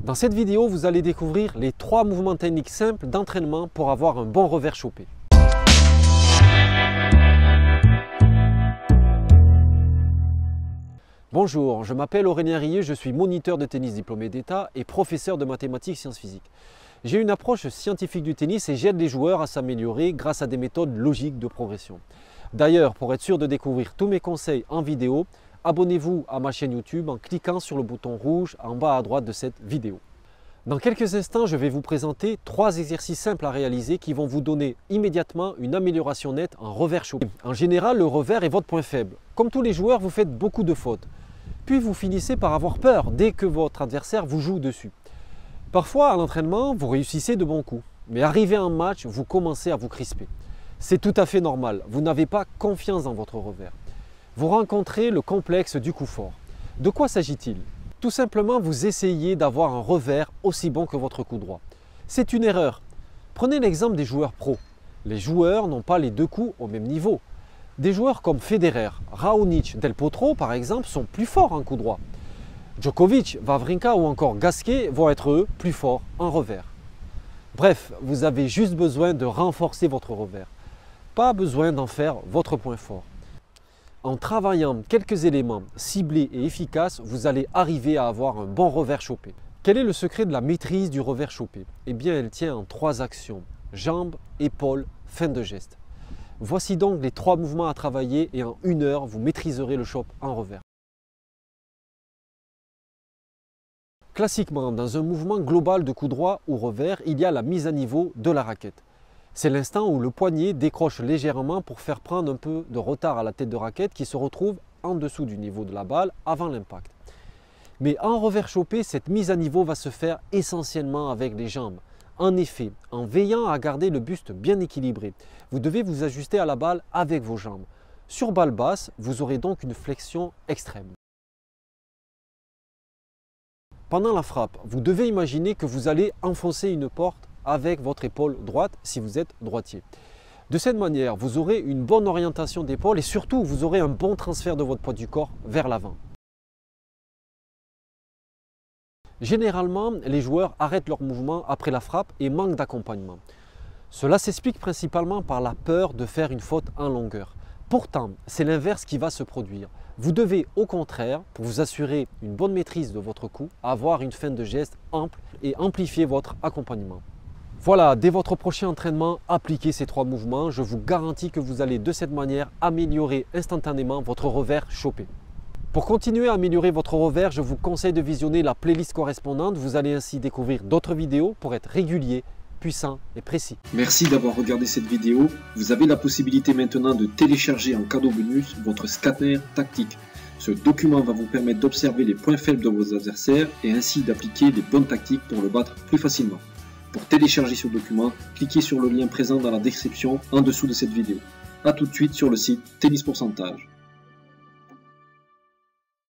Dans cette vidéo, vous allez découvrir les 3 mouvements techniques simples d'entraînement pour avoir un bon revers chopé. Bonjour, je m'appelle Aurélien Rieu, je suis moniteur de tennis diplômé d'État et professeur de mathématiques et sciences physiques. J'ai une approche scientifique du tennis et j'aide les joueurs à s'améliorer grâce à des méthodes logiques de progression. D'ailleurs, pour être sûr de découvrir tous mes conseils en vidéo, abonnez-vous à ma chaîne YouTube en cliquant sur le bouton rouge en bas à droite de cette vidéo. Dans quelques instants, je vais vous présenter 3 exercices simples à réaliser qui vont vous donner immédiatement une amélioration nette en revers chopé. En général, le revers est votre point faible. Comme tous les joueurs, vous faites beaucoup de fautes. Puis vous finissez par avoir peur dès que votre adversaire vous joue dessus. Parfois, à l'entraînement, vous réussissez de bons coups. Mais arrivé en match, vous commencez à vous crisper. C'est tout à fait normal. Vous n'avez pas confiance dans votre revers. Vous rencontrez le complexe du coup fort. De quoi s'agit-il? Tout simplement, vous essayez d'avoir un revers aussi bon que votre coup droit. C'est une erreur. Prenez l'exemple des joueurs pros. Les joueurs n'ont pas les 2 coups au même niveau. Des joueurs comme Federer, Raonic, Del Potro par exemple sont plus forts en coup droit. Djokovic, Wawrinka ou encore Gasquet vont être eux plus forts en revers. Bref, vous avez juste besoin de renforcer votre revers. Pas besoin d'en faire votre point fort. En travaillant quelques éléments ciblés et efficaces, vous allez arriver à avoir un bon revers chopé. Quel est le secret de la maîtrise du revers chopé? Eh bien, elle tient en 3 actions: jambes, épaules, fin de geste. Voici donc les 3 mouvements à travailler et en 1 heure, vous maîtriserez le chop en revers. Classiquement, dans un mouvement global de coup droit ou revers, il y a la mise à niveau de la raquette. C'est l'instant où le poignet décroche légèrement pour faire prendre un peu de retard à la tête de raquette qui se retrouve en dessous du niveau de la balle avant l'impact. Mais en revers chopé, cette mise à niveau va se faire essentiellement avec les jambes. En effet, en veillant à garder le buste bien équilibré, vous devez vous ajuster à la balle avec vos jambes. Sur balle basse, vous aurez donc une flexion extrême. Pendant la frappe, vous devez imaginer que vous allez enfoncer une porte avec votre épaule droite si vous êtes droitier. De cette manière, vous aurez une bonne orientation d'épaule et surtout, vous aurez un bon transfert de votre poids du corps vers l'avant. Généralement, les joueurs arrêtent leur mouvement après la frappe et manquent d'accompagnement. Cela s'explique principalement par la peur de faire une faute en longueur. Pourtant, c'est l'inverse qui va se produire. Vous devez au contraire, pour vous assurer une bonne maîtrise de votre coup, avoir une fin de geste ample et amplifier votre accompagnement. Voilà, dès votre prochain entraînement, appliquez ces 3 mouvements. Je vous garantis que vous allez de cette manière améliorer instantanément votre revers chopé. Pour continuer à améliorer votre revers, je vous conseille de visionner la playlist correspondante. Vous allez ainsi découvrir d'autres vidéos pour être régulier, puissant et précis. Merci d'avoir regardé cette vidéo. Vous avez la possibilité maintenant de télécharger en cadeau bonus votre scanner tactique. Ce document va vous permettre d'observer les points faibles de vos adversaires et ainsi d'appliquer les bonnes tactiques pour le battre plus facilement. Pour télécharger ce document, cliquez sur le lien présent dans la description en dessous de cette vidéo. A tout de suite sur le site Tennis Pourcentage.